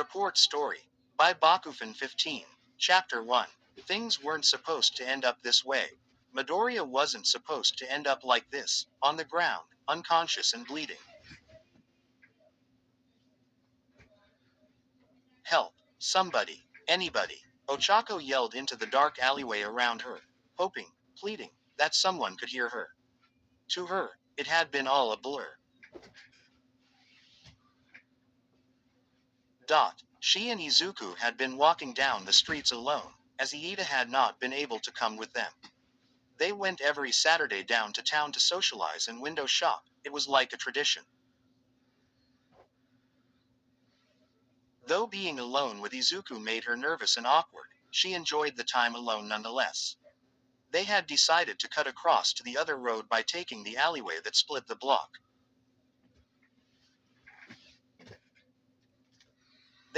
Report Story by Bakufan 15. Chapter 1. Things weren't supposed to end up this way. Midoriya wasn't supposed to end up like this, on the ground, unconscious and bleeding. Help! Somebody! Anybody! Ochako yelled into the dark alleyway around her, hoping, pleading, that someone could hear her. To her, it had been all a blur. She and Izuku had been walking down the streets alone, as Iida had not been able to come with them. They went every Saturday down to town to socialize and window shop. It was like a tradition. Though being alone with Izuku made her nervous and awkward, she enjoyed the time alone nonetheless. They had decided to cut across to the other road by taking the alleyway that split the block.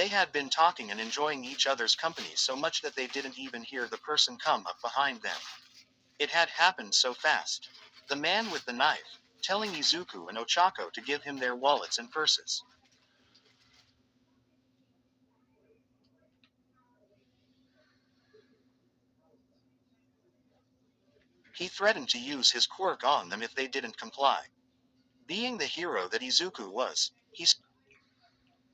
They had been talking and enjoying each other's company so much that they didn't even hear the person come up behind them. It had happened so fast. The man with the knife, telling Izuku and Ochako to give him their wallets and purses. He threatened to use his quirk on them if they didn't comply. Being the hero that Izuku was, he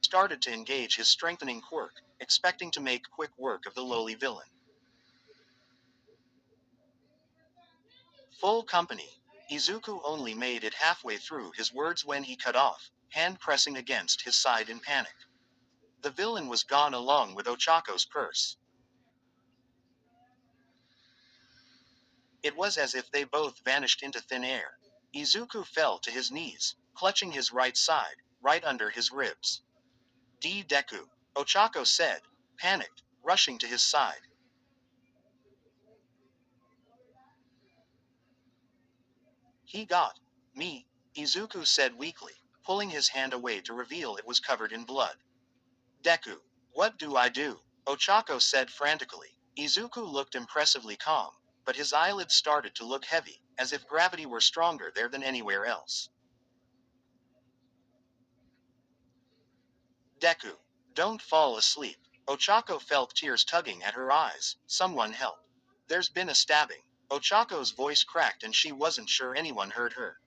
started to engage his strengthening quirk, expecting to make quick work of the lowly villain. Full company. Izuku only made it halfway through his words when he cut off, hand pressing against his side in panic. The villain was gone along with Ochako's purse. It was as if they both vanished into thin air. Izuku fell to his knees, clutching his right side, right under his ribs. Deku, Ochako said, panicked, rushing to his side. He got me, Izuku said weakly, pulling his hand away to reveal it was covered in blood. Deku, what do I do? Ochako said frantically. Izuku looked impressively calm, but his eyelids started to look heavy, as if gravity were stronger there than anywhere else. Deku, don't fall asleep. Ochako felt tears tugging at her eyes. Someone help. There's been a stabbing. Ochako's voice cracked and she wasn't sure anyone heard her.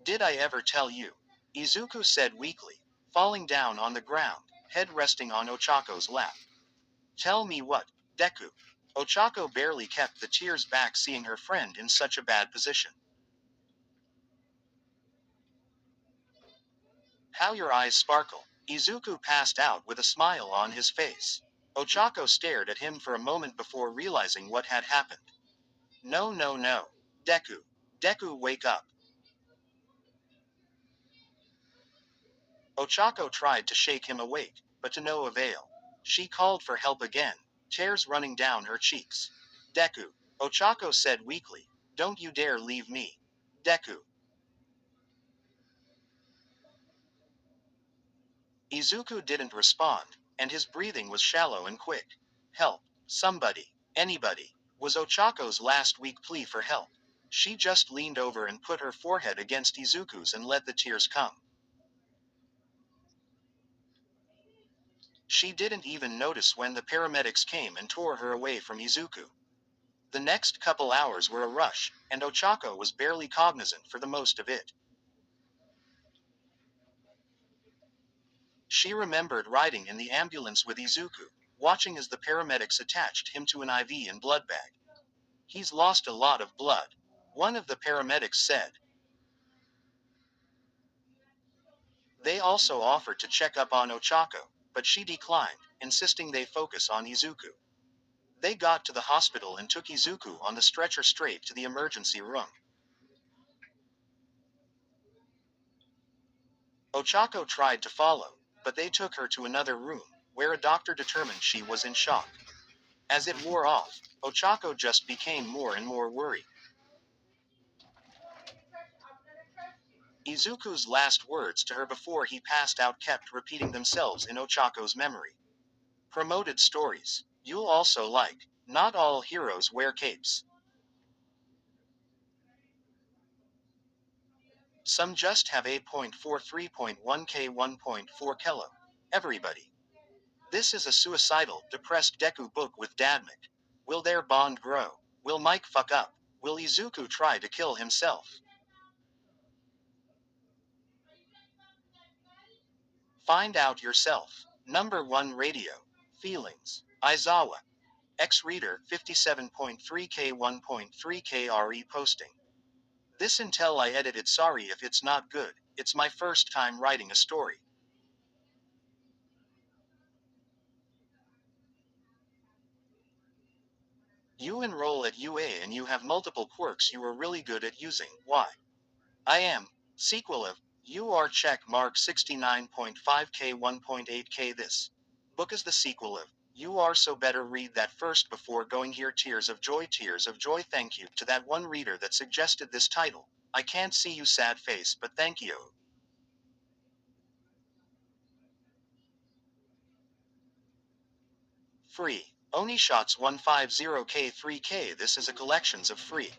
Did I ever tell you? Izuku said weakly, falling down on the ground, head resting on Ochako's lap. Tell me what, Deku. Ochako barely kept the tears back seeing her friend in such a bad position. How your eyes sparkle. Izuku passed out with a smile on his face. Ochako stared at him for a moment before realizing what had happened. No, no, no. Deku. Deku, wake up. Ochako tried to shake him awake, but to no avail. She called for help again, tears running down her cheeks. Deku. Ochako said weakly, don't you dare leave me. Deku. Izuku didn't respond, and his breathing was shallow and quick. Help. Somebody. Anybody. Was Ochako's last weak plea for help. She just leaned over and put her forehead against Izuku's and let the tears come. She didn't even notice when the paramedics came and tore her away from Izuku. The next couple hours were a rush, and Ochako was barely cognizant for the most of it. She remembered riding in the ambulance with Izuku, watching as the paramedics attached him to an IV and blood bag. He's lost a lot of blood. One of the paramedics said. They also offered to check up on Ochako, but she declined, insisting they focus on Izuku. They got to the hospital and took Izuku on the stretcher straight to the emergency room. Ochako tried to follow, but they took her to another room, where a doctor determined she was in shock. As it wore off, Ochako just became more and more worried. Izuku's last words to her before he passed out kept repeating themselves in Ochako's memory. Promoted stories. You'll also like, not all heroes wear capes. Some just have 8.43.1k 1.4 kilo. Everybody. This is a suicidal, depressed Deku book with Dadmic. Will their bond grow? Will Mike fuck up? Will Izuku try to kill himself? Find out yourself. Number 1 Radio. Feelings. Izawa. X-Reader 57.3k 1.3k RE posting. This until I edit it, sorry if it's not good, it's my first time writing a story. You enroll at UA and you have multiple quirks you are really good at using. Why? I am. Sequel of. You are check mark 69.5k 1.8k. This book is the sequel of. You are so better read that first before going here. Tears of joy, tears of joy. Thank you to that one reader that suggested this title. I can't see you sad face, but thank you. Free. Oni Shots 150k 3k. This is a collections of free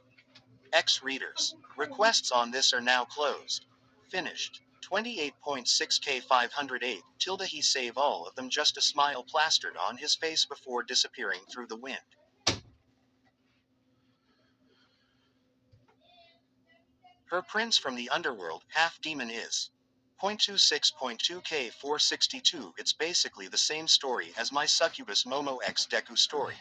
X readers. Requests on this are now closed. Finished. 28.6k 508 tilde he save all of them, just a smile plastered on his face before disappearing through the wind. Her prince from the underworld, half demon is. 0.26.2k 462. It's basically the same story as my succubus Momo X Deku story.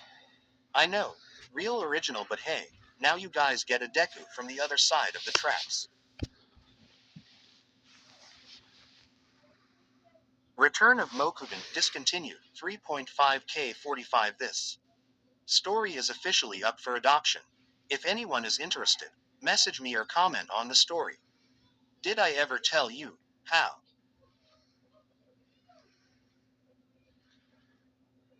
I know. Real original, but hey, now you guys get a Deku from the other side of the tracks. Return of Mokuden discontinued 3.5k 45. This story is officially up for adoption. If anyone is interested, message me or comment on the story. Did I ever tell you how?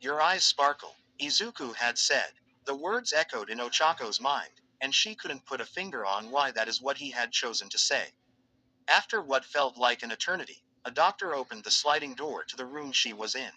Your eyes sparkle, Izuku had said. The words echoed in Ochako's mind, and she couldn't put a finger on why that is what he had chosen to say. After what felt like an eternity, a doctor opened the sliding door to the room she was in.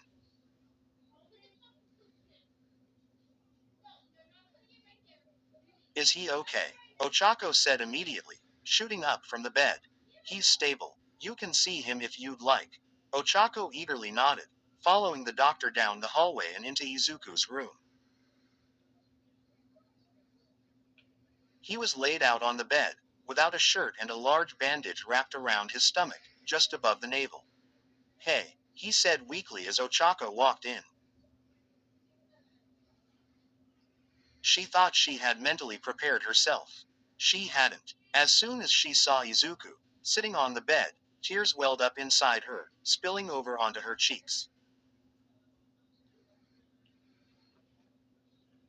Is he okay? Ochako said immediately, shooting up from the bed. He's stable. You can see him if you'd like. Ochako eagerly nodded, following the doctor down the hallway and into Izuku's room. He was laid out on the bed, without a shirt and a large bandage wrapped around his stomach, just above the navel. Hey, he said weakly as Ochako walked in. She thought she had mentally prepared herself. She hadn't. As soon as she saw Izuku, sitting on the bed, tears welled up inside her, spilling over onto her cheeks.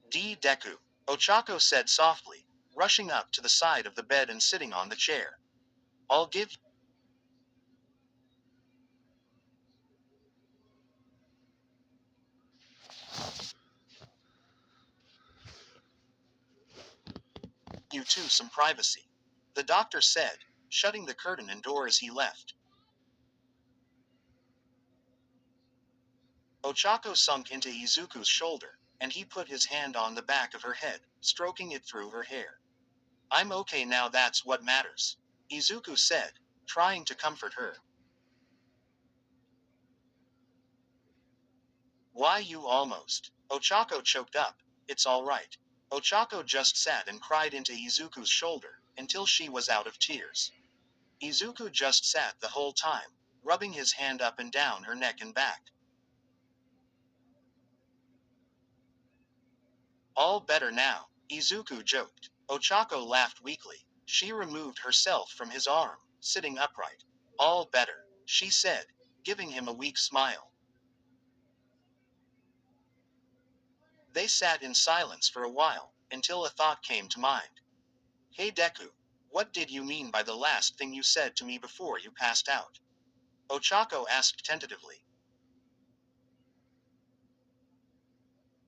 Deku. Ochako said softly, rushing up to the side of the bed and sitting on the chair. I'll give you two some privacy. The doctor said, shutting the curtain and door as he left. Ochako sunk into Izuku's shoulder, and he put his hand on the back of her head, stroking it through her hair. I'm okay now, that's what matters, Izuku said, trying to comfort her. Why you almost? Ochako choked up. It's alright. Ochako just sat and cried into Izuku's shoulder, until she was out of tears. Izuku just sat the whole time, rubbing his hand up and down her neck and back. All better now, Izuku joked. Ochako laughed weakly. She removed herself from his arm, sitting upright. All better, she said, giving him a weak smile. They sat in silence for a while, until a thought came to mind. Hey Deku, what did you mean by the last thing you said to me before you passed out? Ochako asked tentatively.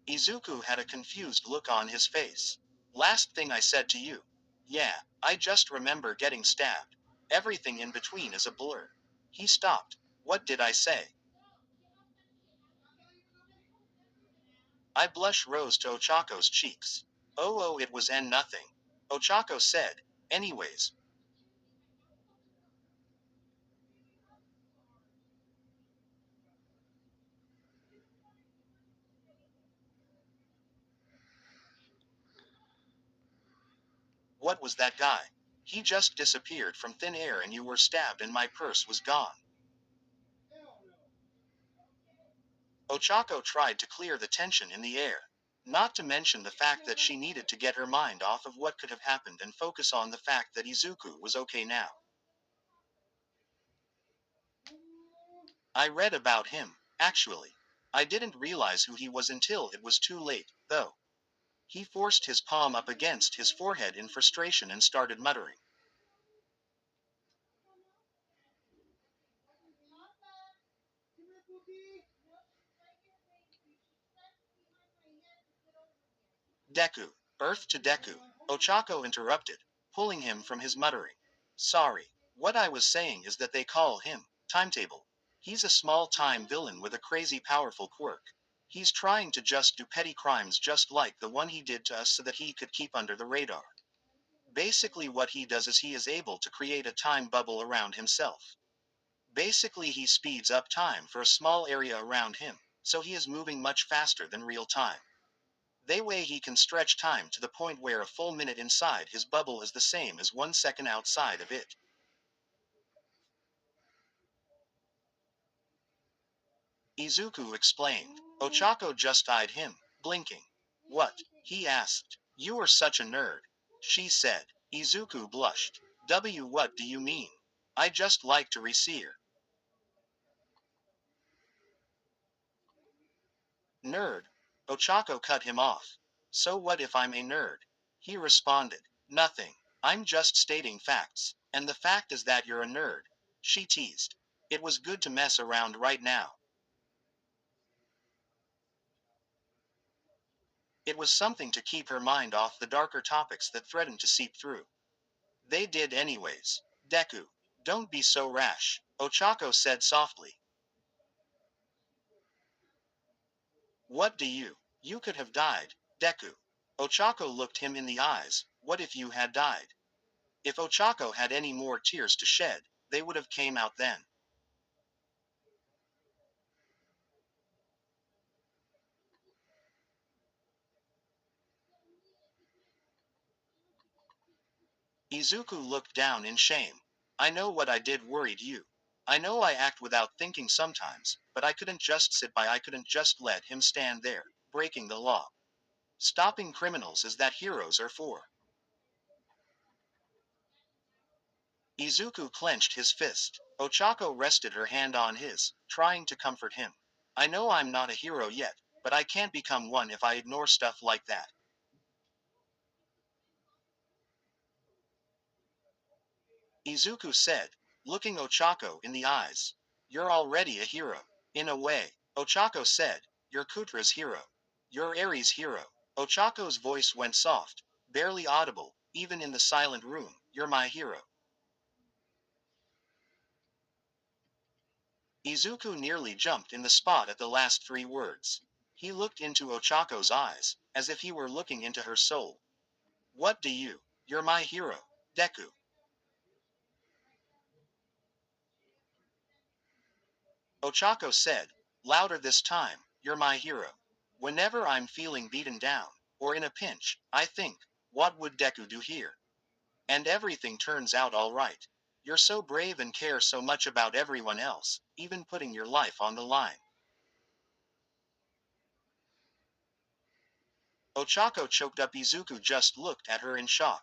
Izuku had a confused look on his face. Last thing I said to you? Yeah, I just remember getting stabbed. Everything in between is a blur. He stopped. What did I say? I blush rose to Ochako's cheeks. Oh, it was nothing. Ochako said. Anyways, What was that guy? He just disappeared from thin air and you were stabbed and my purse was gone. Ochako tried to clear the tension in the air. Not to mention the fact that she needed to get her mind off of what could have happened and focus on the fact that Izuku was okay now. I read about him, actually. I didn't realize who he was until it was too late, though. He forced his palm up against his forehead in frustration and started muttering. Deku, Earth to Deku, Ochako interrupted, pulling him from his muttering. Sorry, what I was saying is that they call him Timetable. He's a small-time villain with a crazy powerful quirk. He's trying to just do petty crimes just like the one he did to us so that he could keep under the radar. Basically what he does is he is able to create a time bubble around himself. Basically he speeds up time for a small area around him, so he is moving much faster than real time. They way he can stretch time to the point where a full minute inside his bubble is the same as 1 second outside of it. Izuku explained. Ochako just eyed him, blinking. What? He asked. You are such a nerd. She said. Izuku blushed. What do you mean? I just like to reseer. Nerd. Ochako cut him off. So what if I'm a nerd? He responded. Nothing. I'm just stating facts. And the fact is that you're a nerd. She teased. It was good to mess around right now. It was something to keep her mind off the darker topics that threatened to seep through. They did anyways. Deku. Don't be so rash, Ochako said softly. What do you? You could have died, Deku. Ochako looked him in the eyes. What if you had died? If Ochako had any more tears to shed, they would have came out then. Izuku looked down in shame. I know what I did worried you. I know I act without thinking sometimes, but I couldn't just sit by, I couldn't just let him stand there, breaking the law. Stopping criminals is that heroes are for. Izuku clenched his fist. Ochako rested her hand on his, trying to comfort him. I know I'm not a hero yet, but I can't become one if I ignore stuff like that. Izuku said, looking Ochako in the eyes. You're already a hero. In a way, Ochako said, you're Kutra's hero. You're Eri's hero. Ochako's voice went soft, barely audible, even in the silent room. You're my hero. Izuku nearly jumped in the spot at the last three words. He looked into Ochako's eyes, as if he were looking into her soul. What do you? You're my hero, Deku. Ochako said, louder this time, you're my hero. Whenever I'm feeling beaten down, or in a pinch, I think, what would Deku do here? And everything turns out alright. You're so brave and care so much about everyone else, even putting your life on the line. Ochako choked up. Izuku just looked at her in shock.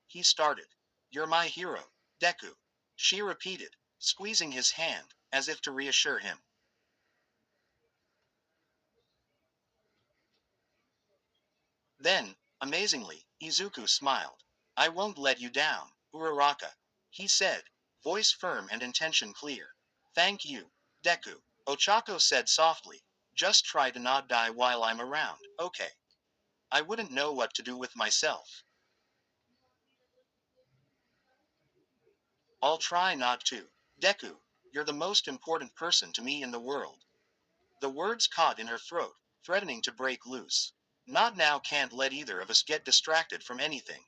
He started. You're my hero, Deku. She repeated, squeezing his hand, as if to reassure him. Then, amazingly, Izuku smiled. I won't let you down, Uraraka. He said, voice firm and intention clear. Thank you, Deku. Ochako said softly. Just try to not die while I'm around, okay? I wouldn't know what to do with myself. I'll try not to. Deku, you're the most important person to me in the world. The words caught in her throat, threatening to break loose. Not now, can't let either of us get distracted from anything.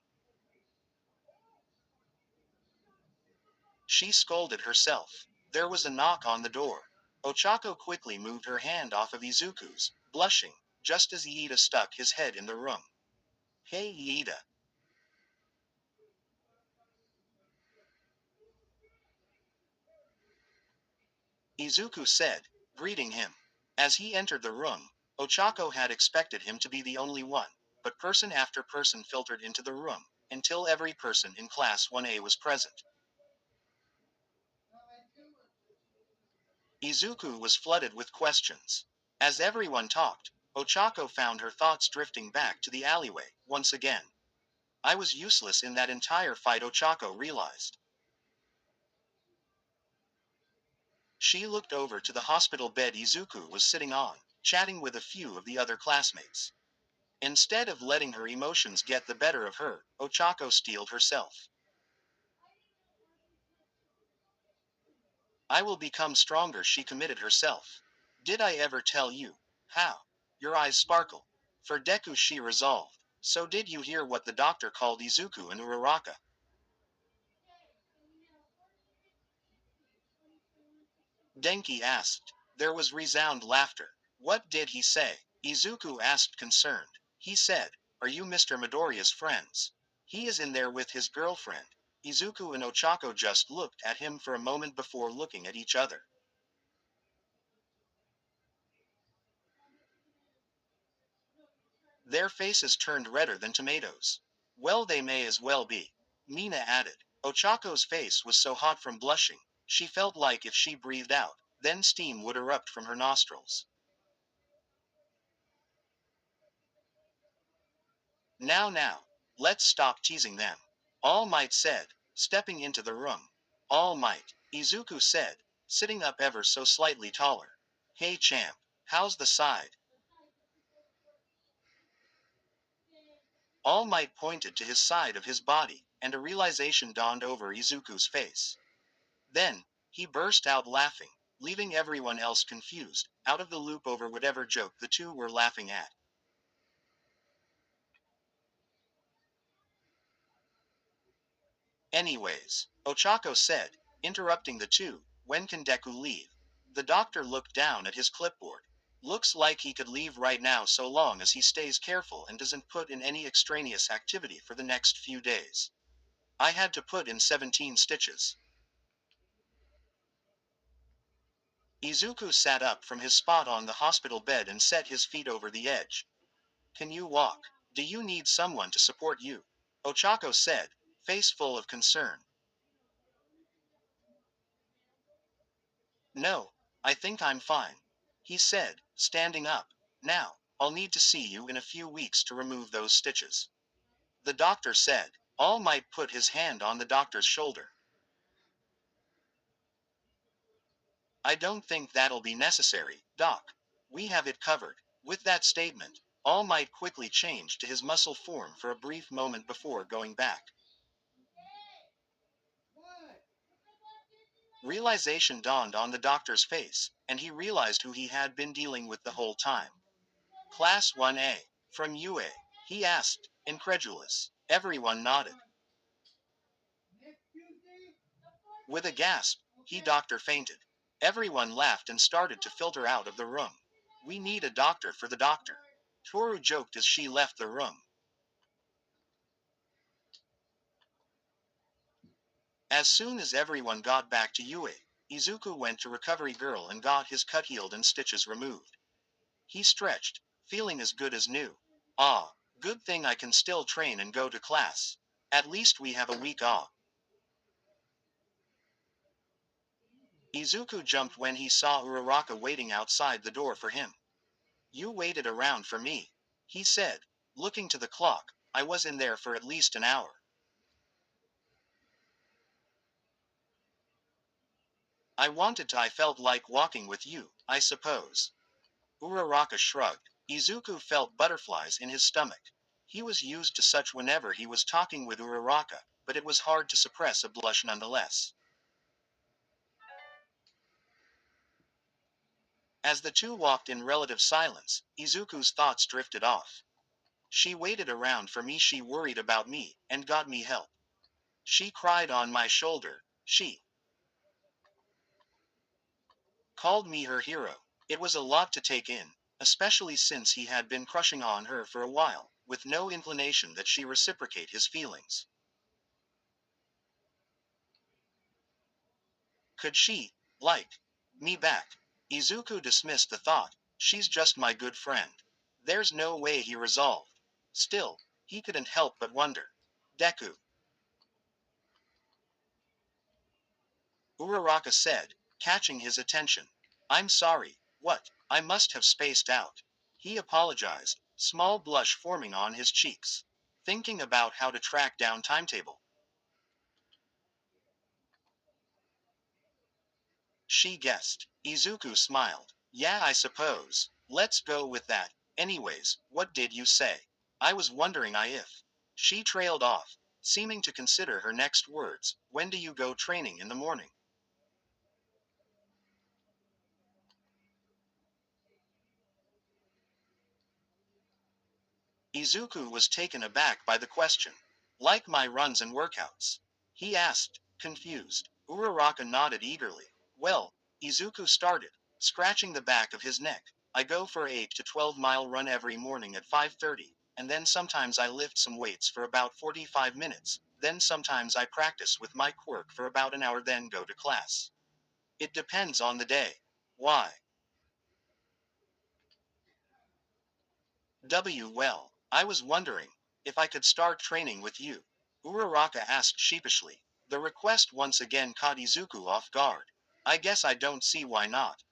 She scolded herself. There was a knock on the door. Ochako quickly moved her hand off of Izuku's, blushing, just as Iida stuck his head in the room. Hey Iida. Izuku said, greeting him. As he entered the room, Ochako had expected him to be the only one, but person after person filtered into the room, until every person in Class 1A was present. Izuku was flooded with questions. As everyone talked, Ochako found her thoughts drifting back to the alleyway, once again. I was useless in that entire fight, Ochako realized. She looked over to the hospital bed Izuku was sitting on, chatting with a few of the other classmates. Instead of letting her emotions get the better of her, Ochako steeled herself. I will become stronger, she committed herself. Did I ever tell you? How? Your eyes sparkle. For Deku, she resolved. So did you hear what the doctor called Izuku and Uraraka? Denki asked. There was resound laughter. What did he say? Izuku asked, concerned. He said, are you Mr. Midoriya's friends? He is in there with his girlfriend. Izuku and Ochako just looked at him for a moment before looking at each other. Their faces turned redder than tomatoes. Well, they may as well be. Mina added. Ochako's face was so hot from blushing, she felt like if she breathed out, then steam would erupt from her nostrils. Now, let's stop teasing them. All Might said, stepping into the room. All Might, Izuku said, sitting up ever so slightly taller. Hey champ, how's the side? All Might pointed to his side of his body, and a realization dawned over Izuku's face. Then, he burst out laughing, leaving everyone else confused, out of the loop over whatever joke the two were laughing at. Anyways, Ochako said, interrupting the two, when can Deku leave? The doctor looked down at his clipboard. Looks like he could leave right now so long as he stays careful and doesn't put in any extraneous activity for the next few days. I had to put in 17 stitches. Izuku sat up from his spot on the hospital bed and set his feet over the edge. Can you walk? Do you need someone to support you? Ochako said, face full of concern. No, I think I'm fine. He said, standing up. Now, I'll need to see you in a few weeks to remove those stitches. The doctor said. All Might put his hand on the doctor's shoulder. I don't think that'll be necessary, Doc. We have it covered. With that statement, All Might quickly changed to his muscle form for a brief moment before going back. Realization dawned on the doctor's face, and he realized who he had been dealing with the whole time. Class 1A. From UA? He asked, incredulous. Everyone nodded. With a gasp, doctor fainted. Everyone laughed and started to filter out of the room. We need a doctor for the doctor. Toru joked as she left the room. As soon as everyone got back to UA, Izuku went to Recovery Girl and got his cut healed and stitches removed. He stretched, feeling as good as new. Ah, good thing I can still train and go to class. At least we have a week off. Izuku jumped when he saw Uraraka waiting outside the door for him. You waited around for me, he said, looking to the clock. I was in there for at least an hour. I felt like walking with you, I suppose. Uraraka shrugged. Izuku felt butterflies in his stomach. He was used to such whenever he was talking with Uraraka, but it was hard to suppress a blush nonetheless. As the two walked in relative silence, Izuku's thoughts drifted off. She waited around for me, she worried about me, and got me help. She cried on my shoulder, she called me her hero. It was a lot to take in, especially since he had been crushing on her for a while, with no inclination that she reciprocate his feelings. Could she, like, Me back. Izuku dismissed the thought. She's just my good friend. There's no way, he resolved. Still, he couldn't help but wonder. Deku, Uraraka said, catching his attention. I'm sorry, what? I must have spaced out. He apologized, small blush forming on his cheeks. Thinking about how to track down timetable. She guessed. Izuku smiled. Yeah, I suppose. Let's go with that. Anyways, what did you say? I was wondering if. She trailed off, seeming to consider her next words. When do you go training in the morning? Izuku was taken aback by the question. Like my runs and workouts? He asked, confused. Uraraka nodded eagerly. Well, Izuku started, scratching the back of his neck. I go for 8 to 12-mile run every morning at 5:30, and then sometimes I lift some weights for about 45 minutes. Then sometimes I practice with my quirk for about an hour, then go to class. It depends on the day. Why? Well, I was wondering if I could start training with you. Uraraka asked sheepishly. The request once again caught Izuku off guard. I guess I don't see why not.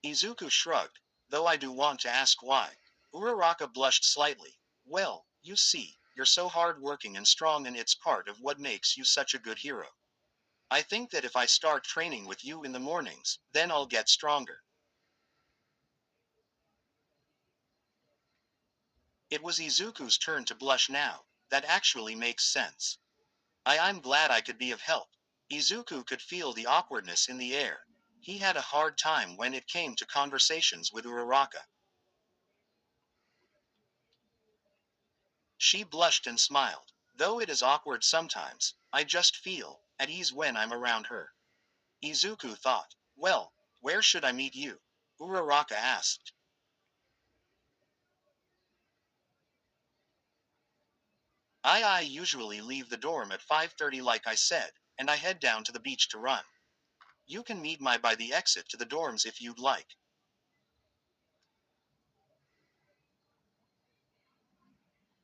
Izuku shrugged, though I do want to ask why. Uraraka blushed slightly. Well, you see, you're so hard-working and strong, and it's part of what makes you such a good hero. I think that if I start training with you in the mornings, then I'll get stronger. It was Izuku's turn to blush now. That actually makes sense. I'm glad I could be of help. Izuku could feel the awkwardness in the air. He had a hard time when it came to conversations with Uraraka. She blushed and smiled. Though it is awkward sometimes, I just feel at ease when I'm around her. Izuku thought. Well, where should I meet you? Uraraka asked. I usually leave the dorm at 5:30 like I said, and I head down to the beach to run. You can meet me by the exit to the dorms if you'd like.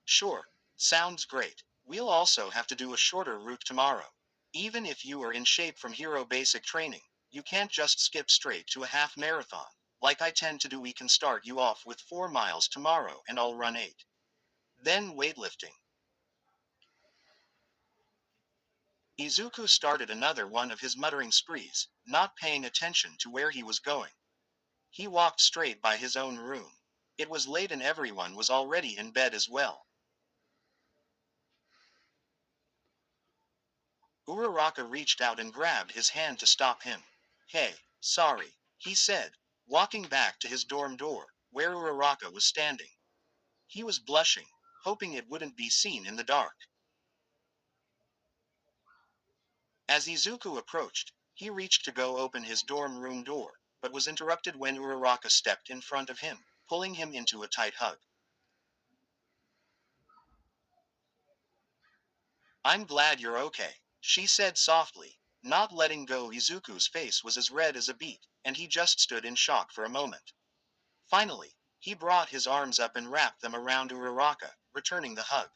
Sure, sounds great. We'll also have to do a shorter route tomorrow. Even if you are in shape from hero basic training, you can't just skip straight to a half marathon. Like I tend to do, we can start you off with 4 miles tomorrow and I'll run 8. Then weightlifting. Izuku started another one of his muttering sprees, not paying attention to where he was going. He walked straight by his own room. It was late and everyone was already in bed as well. Uraraka reached out and grabbed his hand to stop him. Hey, sorry, he said, walking back to his dorm door, where Uraraka was standing. He was blushing, hoping it wouldn't be seen in the dark. As Izuku approached, he reached to go open his dorm room door, but was interrupted when Uraraka stepped in front of him, pulling him into a tight hug. I'm glad you're okay, she said softly, not letting go. Izuku's face was as red as a beet, and he just stood in shock for a moment. Finally, he brought his arms up and wrapped them around Uraraka, returning the hug.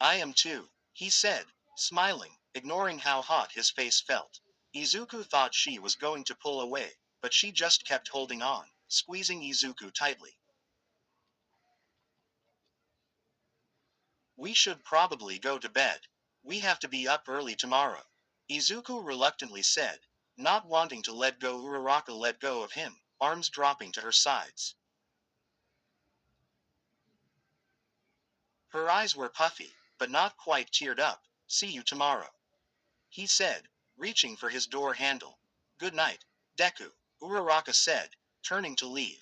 I am too, he said, smiling, ignoring how hot his face felt. Izuku thought she was going to pull away, but she just kept holding on, squeezing Izuku tightly. We should probably go to bed. We have to be up early tomorrow. Izuku reluctantly said, not wanting to let go. Uraraka let go of him, arms dropping to her sides. Her eyes were puffy, but not quite teared up. See you tomorrow, he said, reaching for his door handle. Good night, Deku, Uraraka said, turning to leave.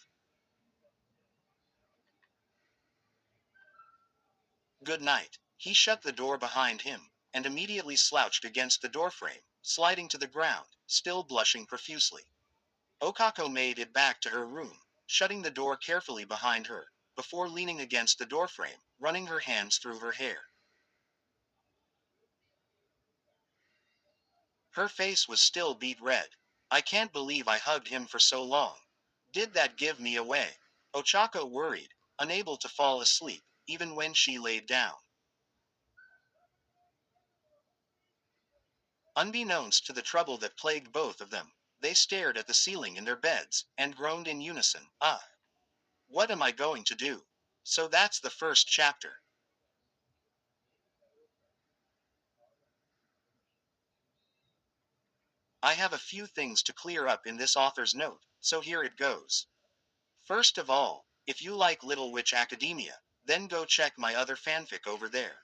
Good night. He shut the door behind him, and immediately slouched against the doorframe, sliding to the ground, still blushing profusely. Okako made it back to her room, shutting the door carefully behind her, before leaning against the doorframe, running her hands through her hair. Her face was still beet red. I can't believe I hugged him for so long. Did that give me away? Ochako worried, unable to fall asleep, even when she laid down. Unbeknownst to the trouble that plagued both of them, they stared at the ceiling in their beds, and groaned in unison. What am I going to do? So that's the first chapter. I have a few things to clear up in this author's note, so here it goes. First of all, if you like Little Witch Academia, then go check my other fanfic over there.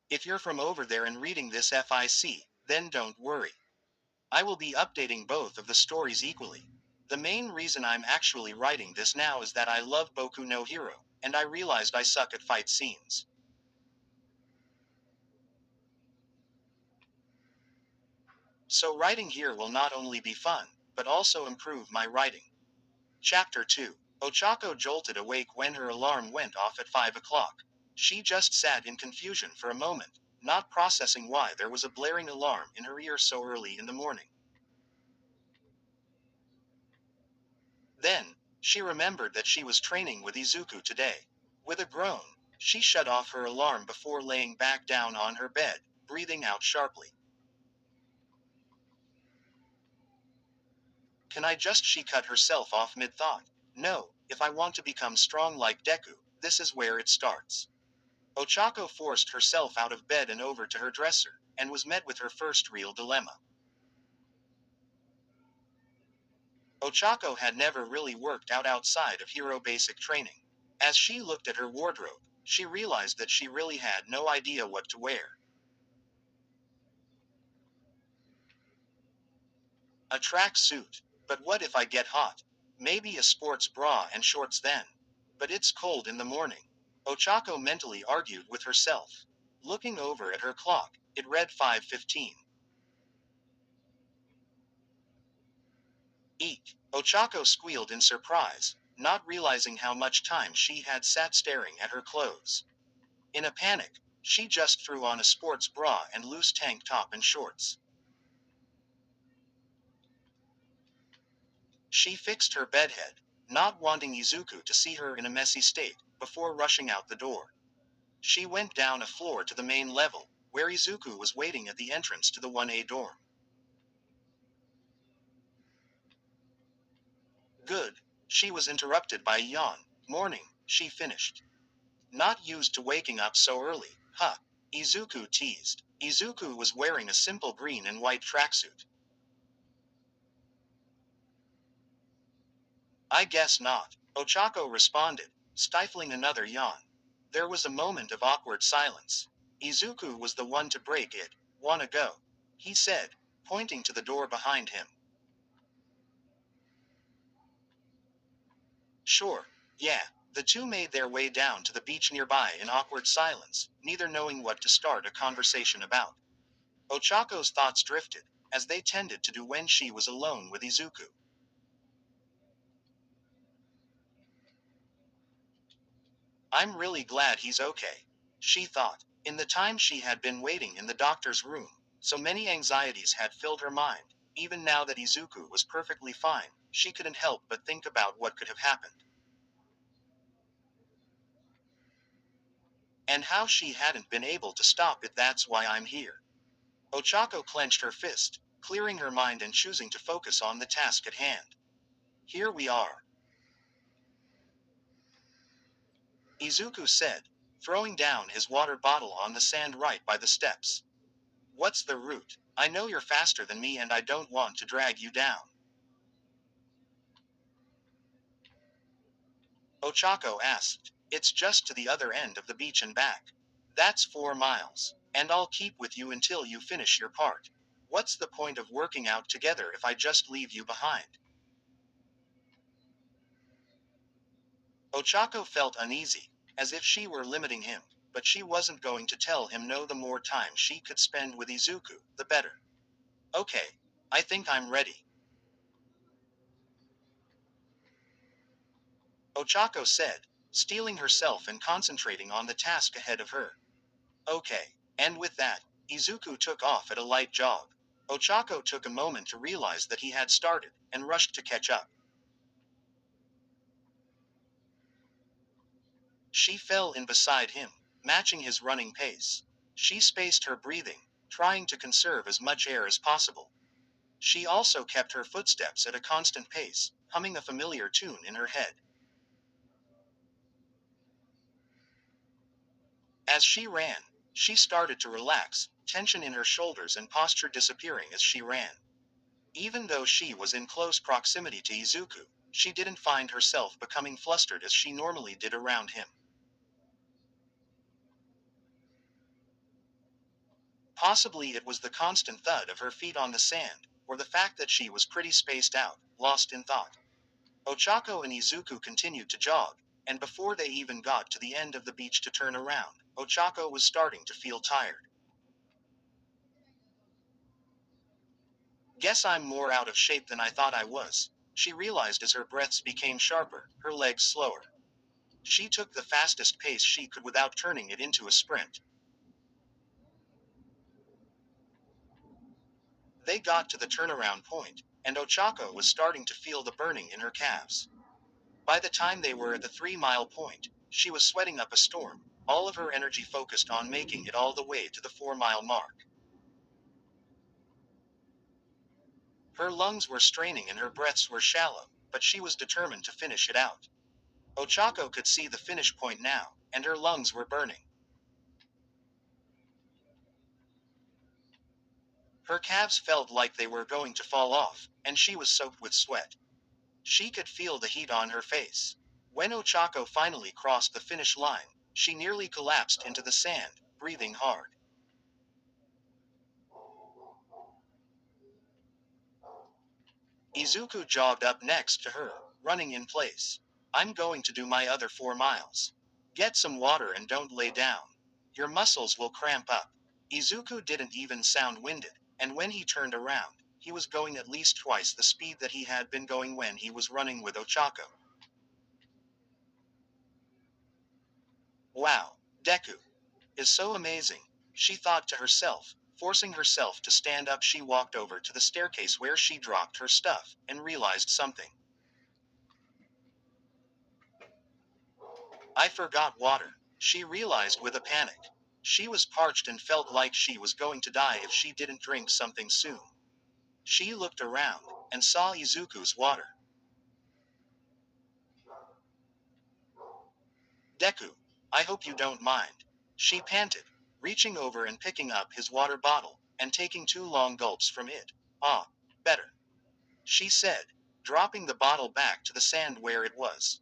If you're from over there and reading this FIC, then don't worry. I will be updating both of the stories equally. The main reason I'm actually writing this now is that I love Boku no Hero, and I realized I suck at fight scenes. So writing here will not only be fun, but also improve my writing. Chapter 2. Ochako jolted awake when her alarm went off at 5 o'clock. She just sat in confusion for a moment, not processing why there was a blaring alarm in her ear so early in the morning. Then, she remembered that she was training with Izuku today. With a groan, she shut off her alarm before laying back down on her bed, breathing out sharply. Can I just she cut herself off mid-thought? No, if I want to become strong like Deku, this is where it starts. Ochako forced herself out of bed and over to her dresser, and was met with her first real dilemma. Ochako had never really worked out outside of hero basic training. As she looked at her wardrobe, she realized that she really had no idea what to wear. A track suit. But what if I get hot? Maybe a sports bra and shorts then. But it's cold in the morning. Ochako mentally argued with herself. Looking over at her clock, it read 5:15. Eek! Ochako squealed in surprise, not realizing how much time she had sat staring at her clothes. In a panic, she just threw on a sports bra and loose tank top and shorts. She fixed her bedhead, not wanting Izuku to see her in a messy state, before rushing out the door. She went down a floor to the main level, where Izuku was waiting at the entrance to the 1A dorm. Good. She was interrupted by a yawn. Morning, she finished. Not used to waking up so early, huh? Izuku teased. Izuku was wearing a simple green and white tracksuit. I guess not, Ochako responded, stifling another yawn. There was a moment of awkward silence. Izuku was the one to break it. Wanna go? He said, pointing to the door behind him. Sure. Yeah. The two made their way down to the beach nearby in awkward silence, neither knowing what to start a conversation about. Ochako's thoughts drifted, as they tended to do when she was alone with Izuku. I'm really glad he's okay, she thought. In the time she had been waiting in the doctor's room, so many anxieties had filled her mind. Even now that Izuku was perfectly fine, she couldn't help but think about what could have happened. And how she hadn't been able to stop it. That's why I'm here. Ochako clenched her fist, clearing her mind and choosing to focus on the task at hand. Here we are, Izuku said, throwing down his water bottle on the sand right by the steps. What's the route? I know you're faster than me and I don't want to drag you down. Ochako asked. It's just to the other end of the beach and back. That's 4 miles. And I'll keep with you until you finish your part. What's the point of working out together if I just leave you behind? Ochako felt uneasy, as if she were limiting him, but she wasn't going to tell him no. The more time she could spend with Izuku, the better. Okay. I think I'm ready, Ochako said, steeling herself and concentrating on the task ahead of her. Okay. And with that, Izuku took off at a light jog. Ochako took a moment to realize that he had started, and rushed to catch up. She fell in beside him, matching his running pace. She spaced her breathing, trying to conserve as much air as possible. She also kept her footsteps at a constant pace, humming a familiar tune in her head. As she ran, she started to relax, tension in her shoulders and posture disappearing as she ran. Even though she was in close proximity to Izuku, she didn't find herself becoming flustered as she normally did around him. Possibly it was the constant thud of her feet on the sand, or the fact that she was pretty spaced out, lost in thought. Ochako and Izuku continued to jog, and before they even got to the end of the beach to turn around, Ochako was starting to feel tired. Guess I'm more out of shape than I thought I was, she realized as her breaths became sharper, her legs slower. She took the fastest pace she could without turning it into a sprint. They got to the turnaround point, and Ochako was starting to feel the burning in her calves. By the time they were at the 3 mile point, she was sweating up a storm, all of her energy focused on making it all the way to the 4 mile mark. Her lungs were straining and her breaths were shallow, but she was determined to finish it out. Ochako could see the finish point now, and her lungs were burning. Her calves felt like they were going to fall off, and she was soaked with sweat. She could feel the heat on her face. When Ochako finally crossed the finish line, she nearly collapsed into the sand, breathing hard. Izuku jogged up next to her, running in place. I'm going to do my other 4 miles. Get some water and don't lay down. Your muscles will cramp up. Izuku didn't even sound winded, and when he turned around, he was going at least twice the speed that he had been going when he was running with Ochako. Wow, Deku is so amazing, she thought to herself. Forcing herself to stand up, she walked over to the staircase where she dropped her stuff, and realized something. I forgot water, she realized with a panic. She was parched and felt like she was going to die if she didn't drink something soon. She looked around, and saw Izuku's water. Deku, I hope you don't mind. She panted, reaching over and picking up his water bottle, and taking 2 long gulps from it. Ah, better, she said, dropping the bottle back to the sand where it was.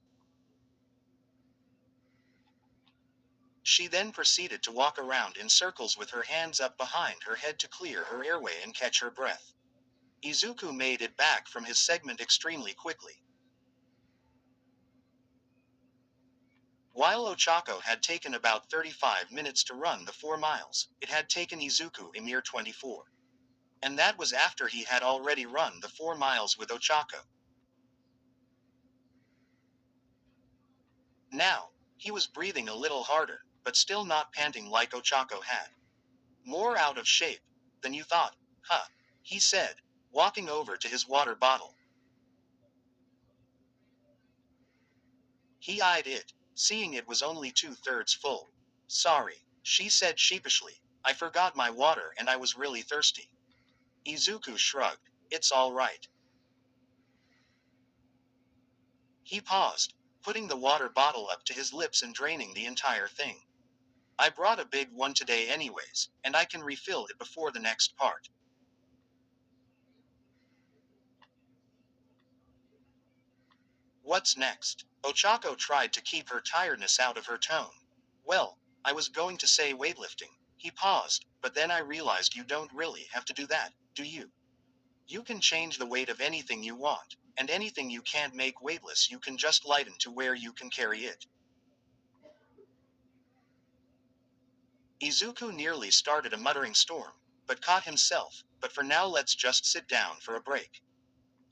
She then proceeded to walk around in circles with her hands up behind her head to clear her airway and catch her breath. Izuku made it back from his segment extremely quickly. While Ochako had taken about 35 minutes to run the 4 miles, it had taken Izuku a mere 24. And that was after he had already run the 4 miles with Ochako. Now, he was breathing a little harder, but still not panting like Ochako had. More out of shape than you thought, huh? He said, walking over to his water bottle. He eyed it, seeing it was only 2/3 full. Sorry, she said sheepishly. I forgot my water and I was really thirsty. Izuku shrugged. It's all right. He paused, putting the water bottle up to his lips and draining the entire thing. I brought a big one today anyways, and I can refill it before the next part. What's next? Ochako tried to keep her tiredness out of her tone. Well, I was going to say weightlifting. He paused, but then I realized you don't really have to do that, do you? You can change the weight of anything you want, and anything you can't make weightless you can just lighten to where you can carry it. Izuku nearly started a muttering storm, but caught himself. But for now let's just sit down for a break.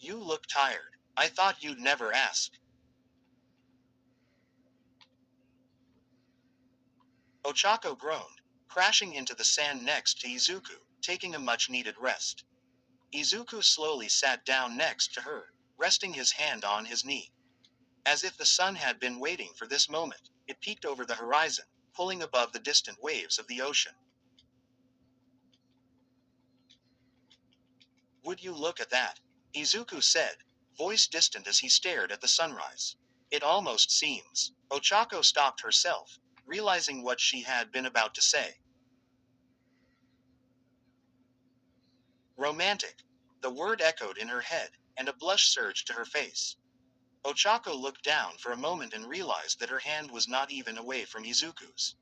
You look tired. I thought you'd never ask. Ochako groaned, crashing into the sand next to Izuku, taking a much-needed rest. Izuku slowly sat down next to her, resting his hand on his knee. As if the sun had been waiting for this moment, it peeked over the horizon, pulling above the distant waves of the ocean. Would you look at that? Izuku said, voice distant as he stared at the sunrise. It almost seems. Ochako stopped herself, realizing what she had been about to say. Romantic. The word echoed in her head, and a blush surged to her face. Ochako looked down for a moment and realized that her hand was not even away from Izuku's.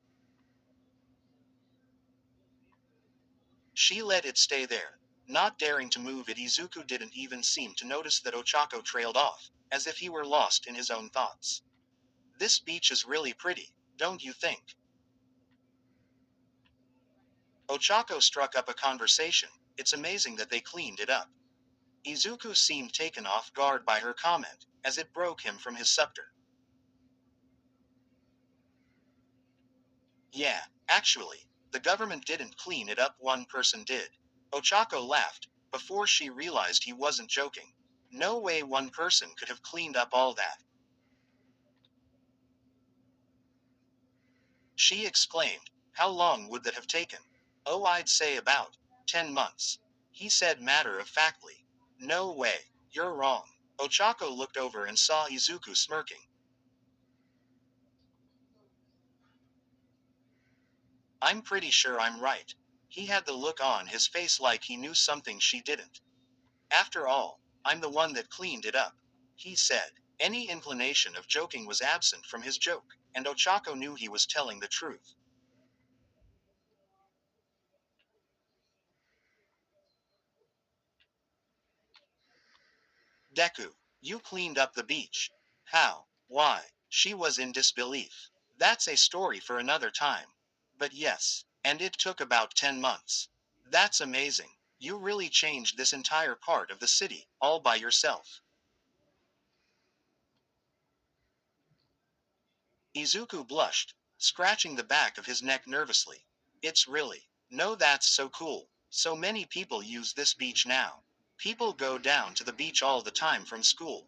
She let it stay there, not daring to move it. Izuku didn't even seem to notice that Ochako trailed off, as if he were lost in his own thoughts. This beach is really pretty, don't you think? Ochako struck up a conversation. It's amazing that they cleaned it up. Izuku seemed taken off guard by her comment, as it broke him from his scepter. Yeah, actually, the government didn't clean it up, one person did. Ochako laughed, before she realized he wasn't joking. No way one person could have cleaned up all that. She exclaimed, how long would that have taken? Oh, I'd say about 10 months. He said matter-of-factly. No way, you're wrong. Ochako looked over and saw Izuku smirking. I'm pretty sure I'm right. He had the look on his face like he knew something she didn't. After all, I'm the one that cleaned it up, he said. Any inclination of joking was absent from his joke, and Ochako knew he was telling the truth. Deku, you cleaned up the beach. How? Why? She was in disbelief. That's a story for another time. But yes, and it took about 10 months. That's amazing. You really changed this entire part of the city, all by yourself. Izuku blushed, scratching the back of his neck nervously. It's really. No, that's so cool. So many people use this beach now. People go down to the beach all the time from school.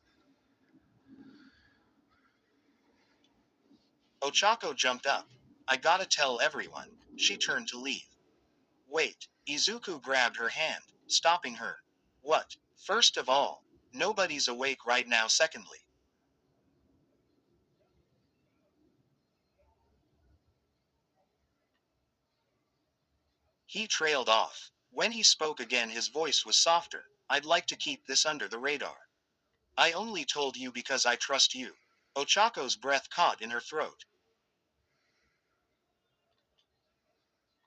Ochako jumped up. I gotta tell everyone. She turned to leave. Wait. Izuku grabbed her hand, stopping her. What? First of all, nobody's awake right now. Secondly, he trailed off. When he spoke again, his voice was softer. I'd like to keep this under the radar. I only told you because I trust you. Ochako's breath caught in her throat.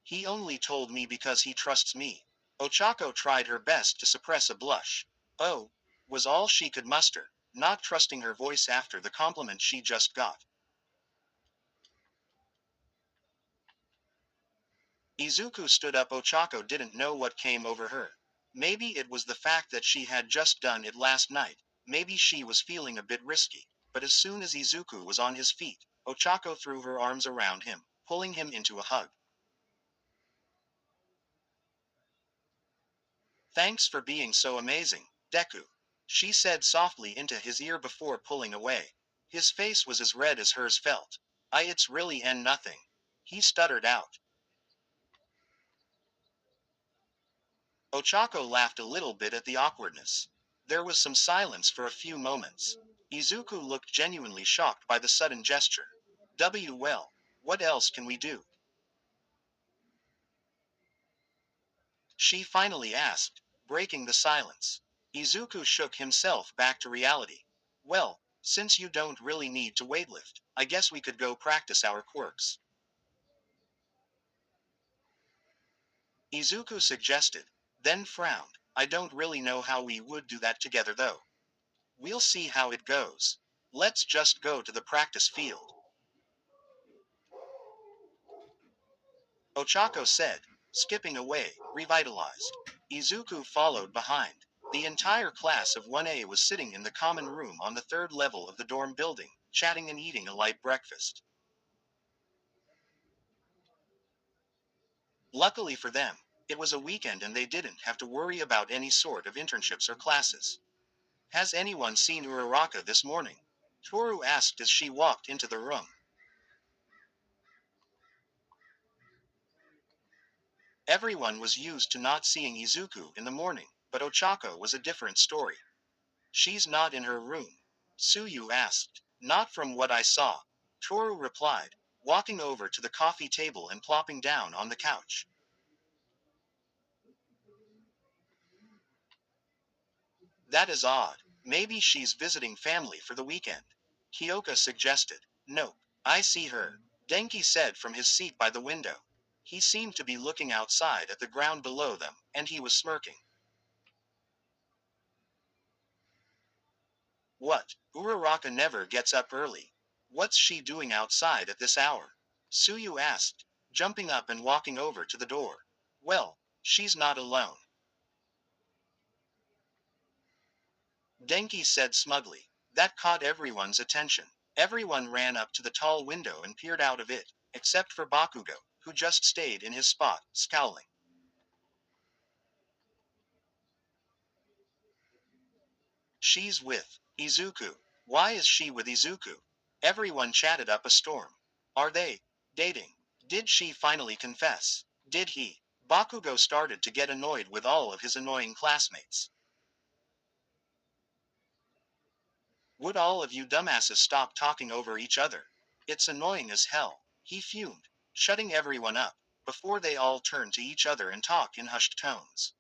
He only told me because he trusts me. Ochako tried her best to suppress a blush. Oh, was all she could muster, not trusting her voice after the compliment she just got. Izuku stood up. Ochako didn't know what came over her. Maybe it was the fact that she had just done it last night. Maybe she was feeling a bit risky. But as soon as Izuku was on his feet, Ochako threw her arms around him, pulling him into a hug. Thanks for being so amazing, Deku. She said softly into his ear before pulling away. His face was as red as hers felt. It's really and nothing. He stuttered out. Ochako laughed a little bit at the awkwardness. There was some silence for a few moments. Izuku looked genuinely shocked by the sudden gesture. Well, what else can we do? She finally asked, breaking the silence. Izuku shook himself back to reality. Well, since you don't really need to weightlift, I guess we could go practice our quirks. Izuku suggested, then frowned. I don't really know how we would do that together though. We'll see how it goes. Let's just go to the practice field. Ochako said, skipping away, revitalized. Izuku followed behind. The entire class of 1A was sitting in the common room on the third level of the dorm building, chatting and eating a light breakfast. Luckily for them, it was a weekend and they didn't have to worry about any sort of internships or classes. Has anyone seen Uraraka this morning? Toru asked as she walked into the room. Everyone was used to not seeing Izuku in the morning, but Ochako was a different story. She's not in her room? Suyu asked. Not from what I saw, Toru replied, walking over to the coffee table and plopping down on the couch. That is odd. Maybe she's visiting family for the weekend. Kyoka suggested. Nope. I see her, Denki said from his seat by the window. He seemed to be looking outside at the ground below them, and he was smirking. What? Uraraka never gets up early. What's she doing outside at this hour? Suyu asked, jumping up and walking over to the door. Well, she's not alone, Denki said smugly. That caught everyone's attention. Everyone ran up to the tall window and peered out of it, except for Bakugo, who just stayed in his spot, scowling. She's with Izuku. Why is she with Izuku? Everyone chatted up a storm. Are they dating? Did she finally confess? Did he? Bakugo started to get annoyed with all of his annoying classmates. Would all of you dumbasses stop talking over each other? It's annoying as hell, he fumed, shutting everyone up, before they all turned to each other and talk in hushed tones.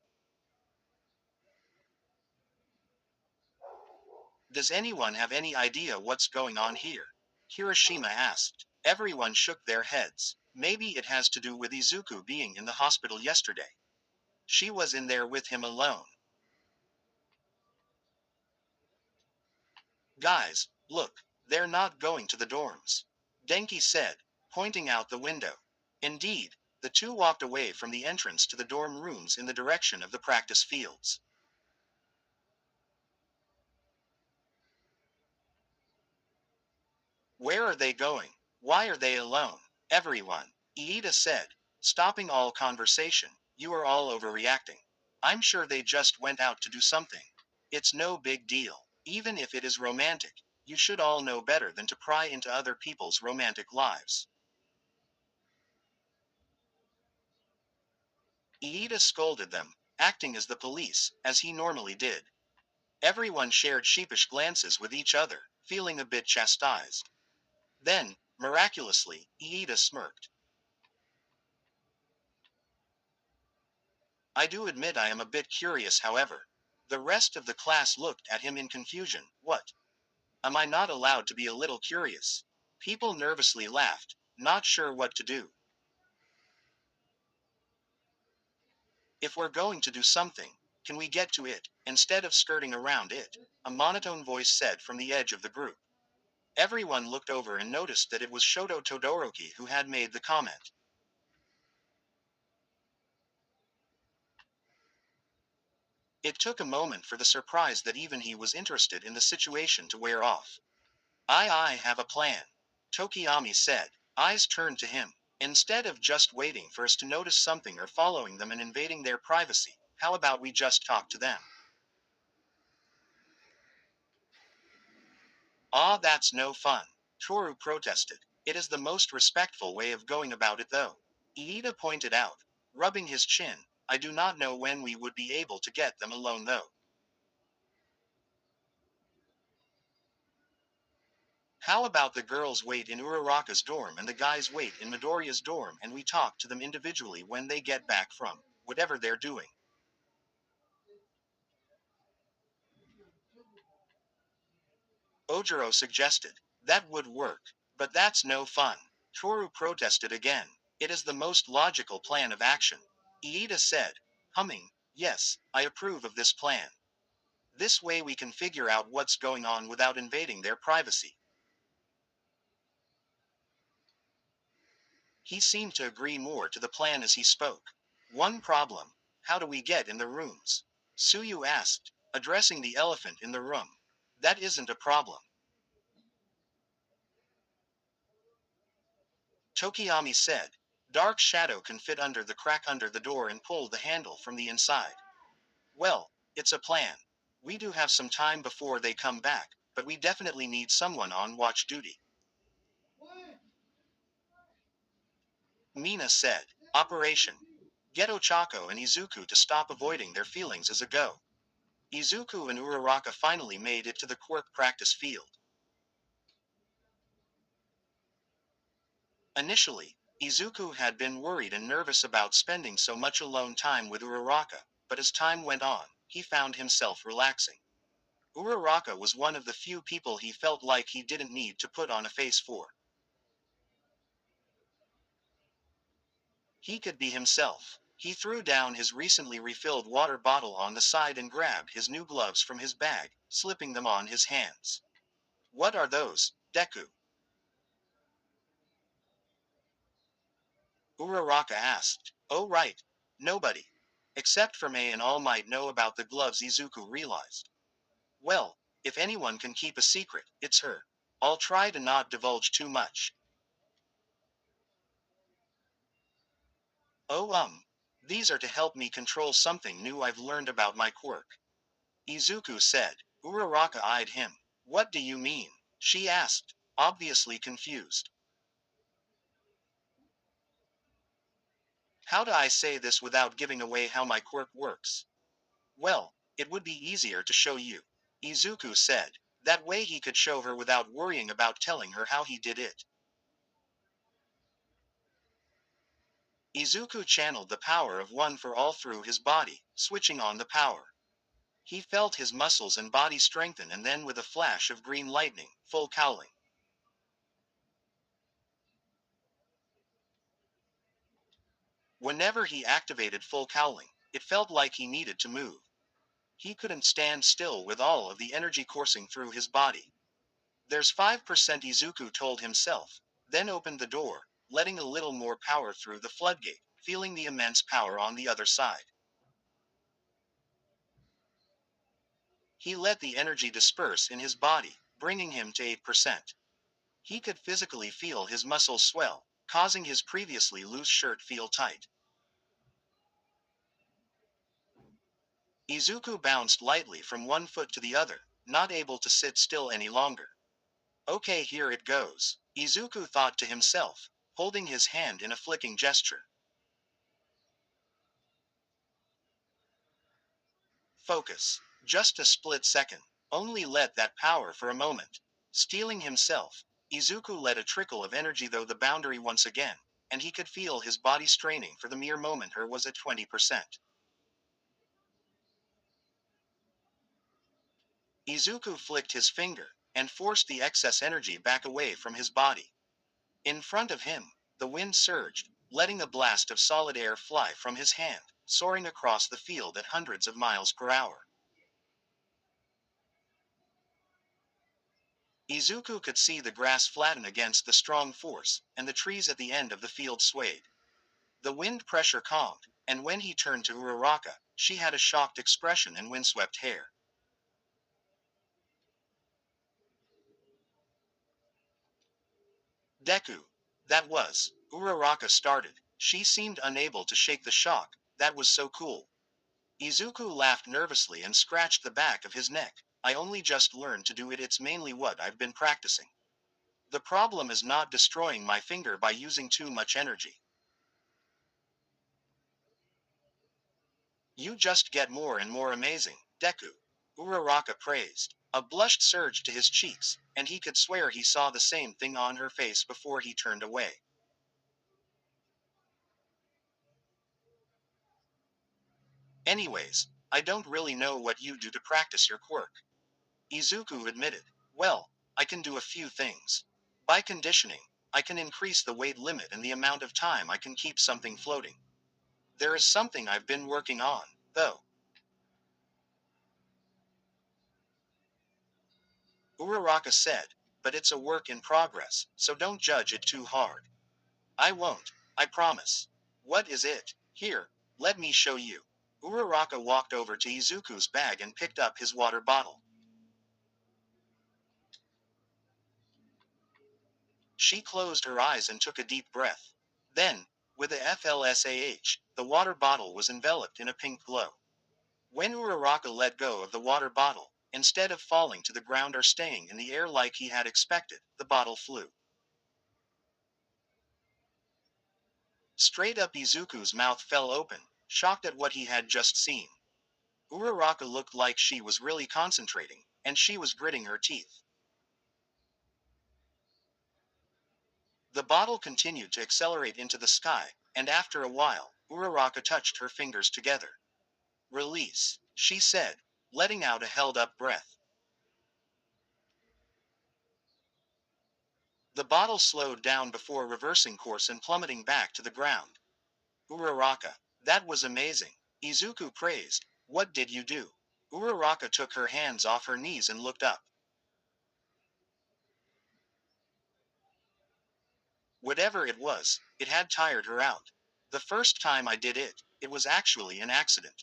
Does anyone have any idea what's going on here? Hiroshima asked. Everyone shook their heads. Maybe it has to do with Izuku being in the hospital yesterday. She was in there with him alone. Guys, look, they're not going to the dorms, Denki said, pointing out the window. Indeed, the two walked away from the entrance to the dorm rooms in the direction of the practice fields. Where are they going? Why are they alone? Everyone, Iida said, stopping all conversation. You are all overreacting. I'm sure they just went out to do something. It's no big deal. Even if it is romantic, you should all know better than to pry into other people's romantic lives. Iida scolded them, acting as the police, as he normally did. Everyone shared sheepish glances with each other, feeling a bit chastised. Then, miraculously, Iida smirked. I do admit I am a bit curious, however. The rest of the class looked at him in confusion. What? Am I not allowed to be a little curious? People nervously laughed, not sure what to do. If we're going to do something, can we get to it, instead of skirting around it? A monotone voice said from the edge of the group. Everyone looked over and noticed that it was Shoto Todoroki who had made the comment. It took a moment for the surprise that even he was interested in the situation to wear off. I have a plan, Tokiyami said, eyes turned to him. Instead of just waiting for us to notice something or following them and invading their privacy, how about we just talk to them? Ah, that's no fun, Toru protested. It is the most respectful way of going about it though. Iida pointed out, rubbing his chin. I do not know when we would be able to get them alone though. How about the girls wait in Uraraka's dorm and the guys wait in Midoriya's dorm and we talk to them individually when they get back from whatever they're doing? Ojiro suggested. That would work. But that's no fun. Toru protested again. It is the most logical plan of action. Iida said, humming, yes, I approve of this plan. This way we can figure out what's going on without invading their privacy. He seemed to agree more to the plan as he spoke. One problem. How do we get in the rooms? Suyu asked, addressing the elephant in the room. That isn't a problem, Tokiyami said. Dark shadow can fit under the crack under the door and pull the handle from the inside. Well, it's a plan. We do have some time before they come back, but we definitely need someone on watch duty. Mina said. Operation. Get Ochako and Izuku to stop avoiding their feelings as a go. Izuku and Uraraka finally made it to the quirk practice field. Initially, Izuku had been worried and nervous about spending so much alone time with Uraraka, but as time went on, he found himself relaxing. Uraraka was one of the few people he felt like he didn't need to put on a face for. He could be himself. He threw down his recently refilled water bottle on the side and grabbed his new gloves from his bag, slipping them on his hands. What are those, Deku? Uraraka asked. Oh right. Nobody. Except for May and All might know about the gloves. Izuku realized. Well, if anyone can keep a secret, it's her. I'll try to not divulge too much. Oh these are to help me control something new I've learned about my quirk. Izuku said. Uraraka eyed him. What do you mean? She asked, obviously confused. How do I say this without giving away how my quirk works? Well, it would be easier to show you. Izuku said. That way he could show her without worrying about telling her how he did it. Izuku channeled the power of one for all through his body, switching on the power. He felt his muscles and body strengthen and then with a flash of green lightning, full cowling. Whenever he activated full cowling, it felt like he needed to move. He couldn't stand still with all of the energy coursing through his body. There's 5% Izuku told himself, then opened the door, letting a little more power through the floodgate, feeling the immense power on the other side. He let the energy disperse in his body, bringing him to 8%. He could physically feel his muscles swell, causing his previously loose shirt feel tight. Izuku bounced lightly from one foot to the other, not able to sit still any longer. Okay, here it goes, Izuku thought to himself, holding his hand in a flicking gesture. Focus. Just a split second. Only let that power for a moment. Steeling himself, Izuku let a trickle of energy though the boundary once again, and he could feel his body straining for the mere moment her was at 20%. Izuku flicked his finger, and forced the excess energy back away from his body. In front of him, the wind surged, letting a blast of solid air fly from his hand, soaring across the field at hundreds of miles per hour. Izuku could see the grass flatten against the strong force, and the trees at the end of the field swayed. The wind pressure calmed, and when he turned to Uraraka, she had a shocked expression and windswept hair. Deku. That was. Uraraka started. She seemed unable to shake the shock. That was so cool. Izuku laughed nervously and scratched the back of his neck. I only just learned to do it. It's mainly what I've been practicing. The problem is not destroying my finger by using too much energy. You just get more and more amazing, Deku. Uraraka praised. A blush surged to his cheeks, and he could swear he saw the same thing on her face before he turned away. Anyways, I don't really know what you do to practice your quirk. Izuku admitted. Well, I can do a few things. By conditioning, I can increase the weight limit and the amount of time I can keep something floating. There is something I've been working on, though. Uraraka said, but it's a work in progress, so don't judge it too hard. I won't, I promise. What is it? Here, let me show you. Uraraka walked over to Izuku's bag and picked up his water bottle. She closed her eyes and took a deep breath. Then, With a FLSAH, the water bottle was enveloped in a pink glow. When Uraraka let go of the water bottle, instead of falling to the ground or staying in the air like he had expected, the bottle flew. Straight up. Izuku's mouth fell open, shocked at what he had just seen. Uraraka looked like she was really concentrating, and she was gritting her teeth. The bottle continued to accelerate into the sky, and after a while, Uraraka touched her fingers together. Release, she said, letting out a held-up breath. The bottle slowed down before reversing course and plummeting back to the ground. Uraraka, that was amazing, Izuku praised. What did you do? Uraraka took her hands off her knees and looked up. Whatever it was, it had tired her out. The first time I did it, it was actually an accident.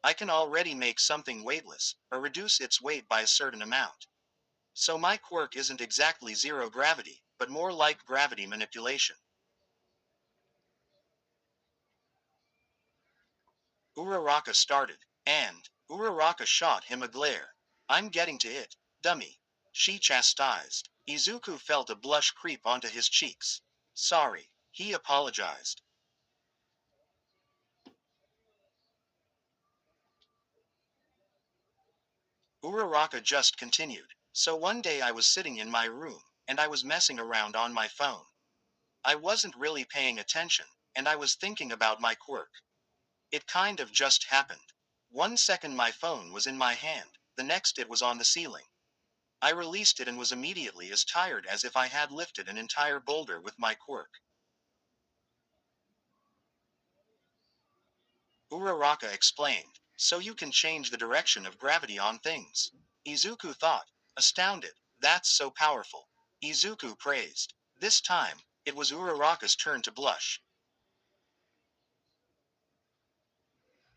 I can already make something weightless, or reduce its weight by a certain amount. So my quirk isn't exactly zero gravity, but more like gravity manipulation. Uraraka started, and Uraraka shot him a glare. I'm getting to it, dummy, she chastised. Izuku felt a blush creep onto his cheeks. Sorry, he apologized. Uraraka just continued. So one day I was sitting in my room, and I was messing around on my phone. I wasn't really paying attention, and I was thinking about my quirk. It kind of just happened. 1 second my phone was in my hand, the next it was on the ceiling. I released it and was immediately as tired as if I had lifted an entire boulder with my quirk. Uraraka explained. So you can change the direction of gravity on things. Izuku thought, astounded. That's so powerful. Izuku praised. This time, it was Uraraka's turn to blush.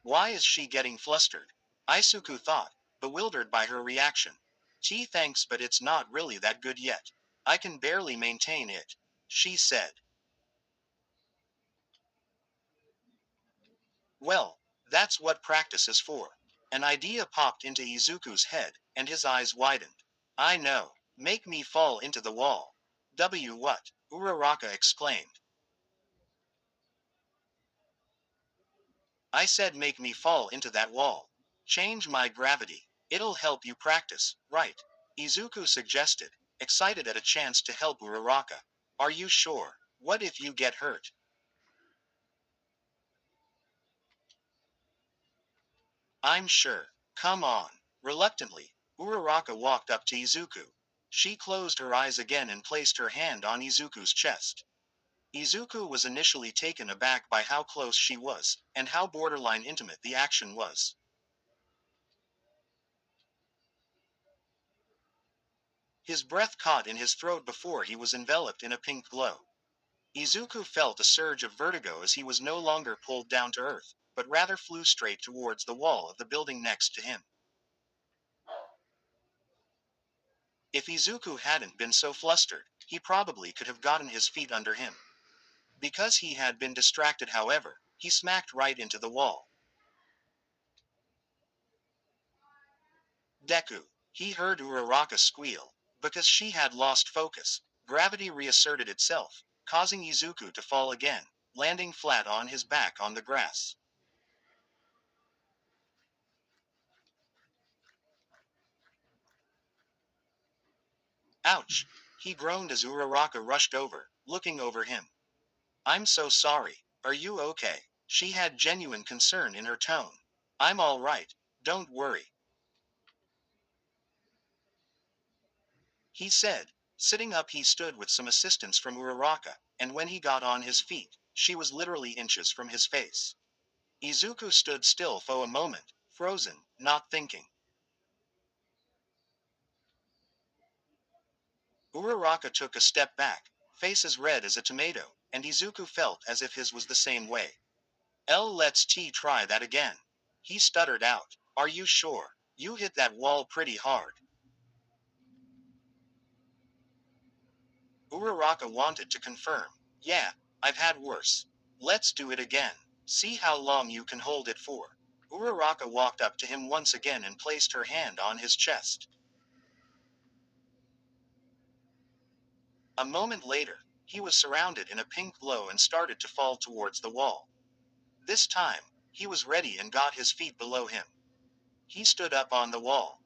Why is she getting flustered? Isuku thought, bewildered by her reaction. Gee, thanks, but it's not really that good yet. I can barely maintain it, she said. Well, that's what practice is for. An idea popped into Izuku's head, and his eyes widened. I know. Make me fall into the wall. What? Uraraka exclaimed. I said make me fall into that wall. Change my gravity. It'll help you practice, right? Izuku suggested, excited at a chance to help Uraraka. Are you sure? What if you get hurt? I'm sure. Come on. Reluctantly, Uraraka walked up to Izuku. She closed her eyes again and placed her hand on Izuku's chest. Izuku was initially taken aback by how close she was, and how borderline intimate the action was. His breath caught in his throat before he was enveloped in a pink glow. Izuku felt a surge of vertigo as he was no longer pulled down to earth, but rather flew straight towards the wall of the building next to him. If Izuku hadn't been so flustered, he probably could have gotten his feet under him. Because he had been distracted, however, he smacked right into the wall. Deku. He heard Uraraka squeal. Because she had lost focus, gravity reasserted itself, causing Izuku to fall again, landing flat on his back on the grass. Ouch! He groaned as Uraraka rushed over, looking over him. I'm so sorry. Are you okay? She had genuine concern in her tone. I'm all right. Don't worry, he said. Sitting up, he stood with some assistance from Uraraka, and when he got on his feet, she was literally inches from his face. Izuku stood still for a moment, frozen, not thinking. Uraraka took a step back, face as red as a tomato, and Izuku felt as if his was the same way. Let's try that again. He stuttered out. Are you sure? You hit that wall pretty hard. Uraraka wanted to confirm. Yeah, I've had worse. Let's do it again. See how long you can hold it for. Uraraka walked up to him once again and placed her hand on his chest. A moment later, he was surrounded in a pink glow and started to fall towards the wall. This time, he was ready and got his feet below him. He stood up on the wall.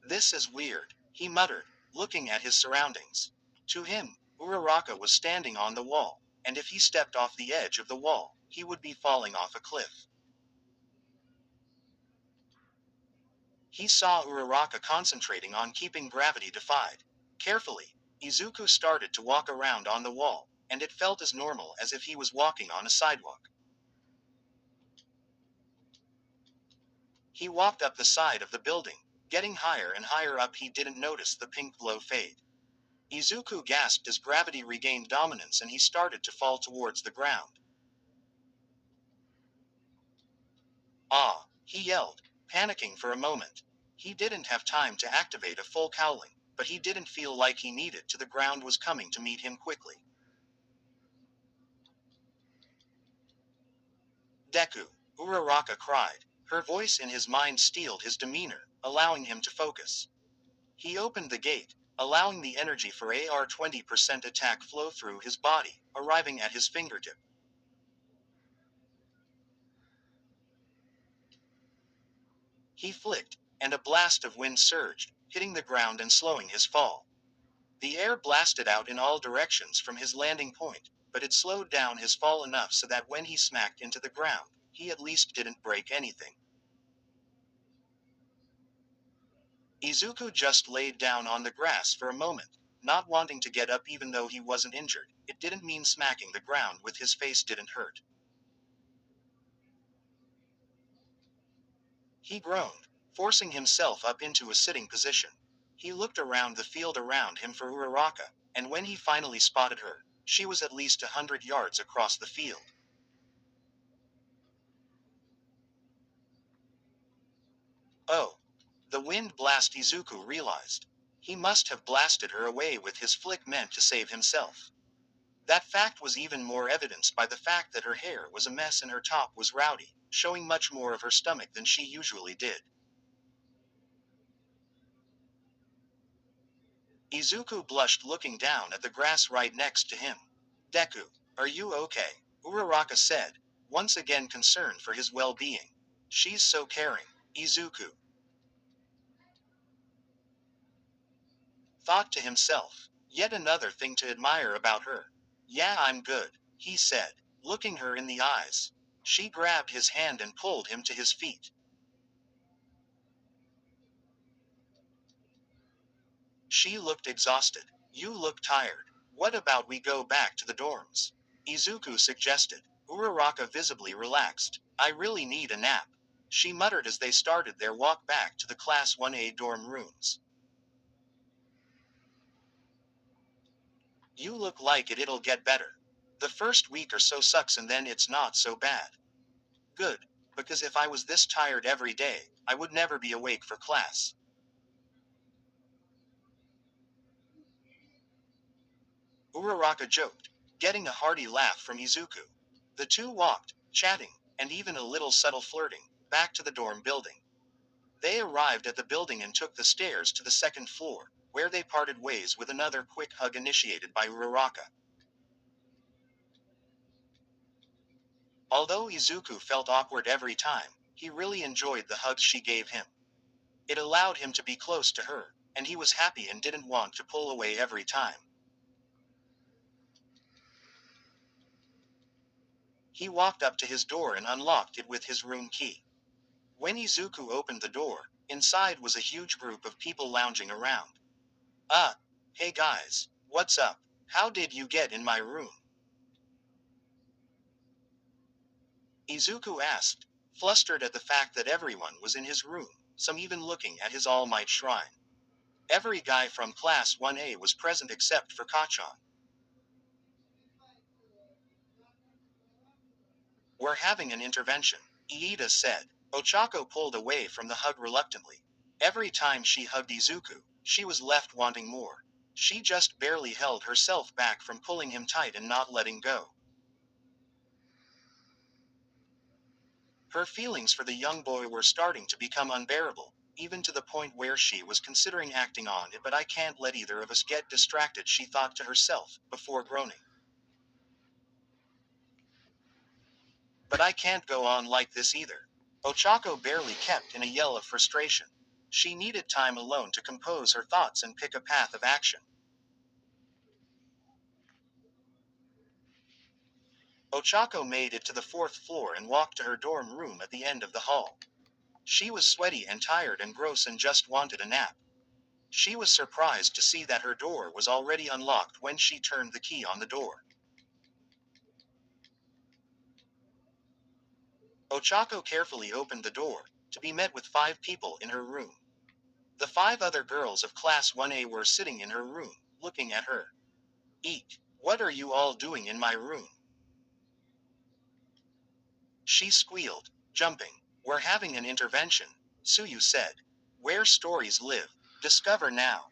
This is weird, he muttered, looking at his surroundings. To him, Uraraka was standing on the wall, and if he stepped off the edge of the wall, he would be falling off a cliff. He saw Uraraka concentrating on keeping gravity defied. Carefully, Izuku started to walk around on the wall, and it felt as normal as if he was walking on a sidewalk. He walked up the side of the building, getting higher and higher up. He didn't notice the pink glow fade. Izuku gasped as gravity regained dominance and he started to fall towards the ground. Ah! He yelled, panicking for a moment. He didn't have time to activate a full cowling, but he didn't feel like he needed to. The ground was coming to meet him quickly. Deku! Uraraka cried. Her voice in his mind steeled his demeanor, allowing him to focus. He opened the gate, allowing the energy for AR 20% attack flow through his body, arriving at his fingertip. He flicked, and a blast of wind surged, hitting the ground and slowing his fall. The air blasted out in all directions from his landing point, but it slowed down his fall enough so that when he smacked into the ground, he at least didn't break anything. Izuku just laid down on the grass for a moment, not wanting to get up even though he wasn't injured. It didn't mean smacking the ground with his face didn't hurt. He groaned, forcing himself up into a sitting position. He looked around the field around him for Uraraka, and when he finally spotted her, she was at least 100 yards across the field. Oh! The wind blast, Izuku realized. He must have blasted her away with his flick meant to save himself. That fact was even more evidenced by the fact that her hair was a mess and her top was rowdy, showing much more of her stomach than she usually did. Izuku blushed looking down at the grass right next to him. Deku, are you okay? Uraraka said, once again concerned for his well-being. She's so caring, Izuku thought to himself. Yet another thing to admire about her. Yeah, I'm good, he said, looking her in the eyes. She grabbed his hand and pulled him to his feet. She looked exhausted. You look tired. What about we go back to the dorms? Izuku suggested. Uraraka visibly relaxed. I really need a nap, she muttered as they started their walk back to the Class 1A dorm rooms. You look like it'll get better. The first week or so sucks and then it's not so bad. Good, because if I was this tired every day, I would never be awake for class. Uraraka joked, getting a hearty laugh from Izuku. The two walked, chatting, and even a little subtle flirting, back to the dorm building. They arrived at the building and took the stairs to the second floor, where they parted ways with another quick hug initiated by Uraraka. Although Izuku felt awkward every time, he really enjoyed the hugs she gave him. It allowed him to be close to her, and he was happy and didn't want to pull away every time. He walked up to his door and unlocked it with his room key. When Izuku opened the door, inside was a huge group of people lounging around. Hey guys, what's up? How did you get in my room? Izuku asked, flustered at the fact that everyone was in his room, some even looking at his All Might shrine. Every guy from Class 1A was present except for Kachan. We're having an intervention, Iida said. Ochako pulled away from the hug reluctantly. Every time she hugged Izuku, she was left wanting more. She just barely held herself back from pulling him tight and not letting go. Her feelings for the young boy were starting to become unbearable, even to the point where she was considering acting on it. But I can't let either of us get distracted, she thought to herself, before groaning. But I can't go on like this either. Ochako barely kept in a yell of frustration. She needed time alone to compose her thoughts and pick a path of action. Ochako made it to the fourth floor and walked to her dorm room at the end of the hall. She was sweaty and tired and gross and just wanted a nap. She was surprised to see that her door was already unlocked when she turned the key on the door. Ochako carefully opened the door, to be met with 5 people in her room. The 5 other girls of Class 1A were sitting in her room, looking at her. Eek, what are you all doing in my room? She squealed, jumping. We're having an intervention, Suyu said. Where stories live. Discover now.